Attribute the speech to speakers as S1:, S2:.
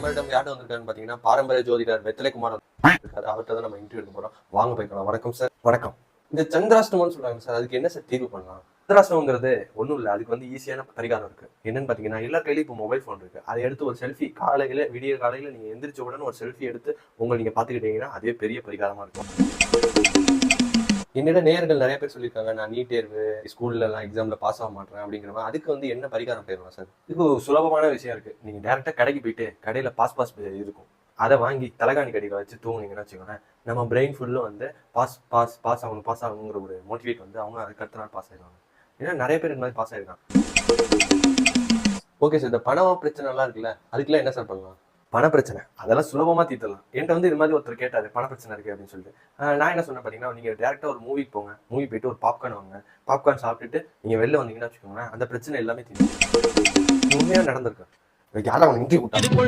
S1: நம்மளிடம் யாரும் வந்திருக்காருன்னு பாத்தீங்கன்னா பாரம்பரிய ஜோதிடர் வெத்தலை குமார் இருக்காரு. அவர்கிட்ட தான் நம்ம இன்டர்வியூ எடுக்க போறோம். வாங்க போய்க்கலாம். வணக்கம் சார். வணக்கம். இந்த சந்திராஷ்டமம்னு சொல்றாங்க சார், அதுக்கு என்ன சார் தீர்வு பண்ணலாம்? சந்திராஷ்டமங்கிறது ஒன்றும் இல்லை, அதுக்கு வந்து ஈஸியான பரிகாரம் இருக்கு. என்னன்னு பாத்தீங்கன்னா, எல்லா கையிலும் இப்போ மொபைல் ஃபோன் இருக்கு. அதை எடுத்து ஒரு செல்ஃபி காலையில விடிய காலையில நீங்க எந்திரிச்ச உடனே ஒரு செல்ஃபி எடுத்து நீங்க பாத்துக்கிட்டீங்கன்னா அதே பெரிய பரிகாரமா இருக்கும். என்னிடம் நேயர்கள் நிறைய பேர் சொல்லியிருக்காங்க, நான் நீட் தேர்வு ஸ்கூல்ல எல்லாம் எக்ஸாம்ல பாஸ் ஆக மாட்டேன் அப்படிங்கிற மாதிரி. அதுக்கு வந்து என்ன பரிகாரம் போயிடலாம் சார்? இதுக்கு ஒரு சுலபமான விஷயம் இருக்கு. நீங்க டேரக்டா கடைக்கு போயிட்டு கடையில பாஸ் இருக்கும், அதை வாங்கி தலகாணி கடியில வச்சு தூங்குனீங்கன்னா வச்சுக்கோங்களேன், நம்ம பிரெயின் ஃபுல்லும் வந்து பாஸ் ஆகணுங்கிற ஒரு மோட்டிவேட் வந்து அவங்க அதுக்கு அடுத்த நாள் பாஸ் ஆயிடுவாங்க. ஏன்னா நிறைய பேர் இந்த மாதிரி பாஸ் ஆயிருக்காங்க. ஓகே சார், இந்த பணம் பிரச்சனை எல்லாம் இருக்குல்ல, அதுக்கெல்லாம் என்ன சார் பண்ணலாம்? பண பிரச்சனை அதெல்லாம் சுலபமா தீர்த்தலாம். என்கிட்ட வந்து இது மாதிரி ஒருத்தர் கேட்டாரு, பண பிரச்சனை இருக்கு அப்படின்னு சொல்லிட்டு. நான் என்ன சொன்னேன் பாத்தீங்கன்னா, நீங்க டேரக்டா ஒரு மூவிக்கு போங்க, மூவி போயிட்டு ஒரு பாப்கார்ன் வாங்க, பாப்கார்ன் சாப்பிட்டுட்டு நீங்க வெளில வந்தீங்கன்னா வச்சுக்கோங்களேன், அந்த பிரச்சனை எல்லாமே தீர்ந்து உண்மையா நடந்திருக்கு. யாரும் அவங்க இன்டர்வியூ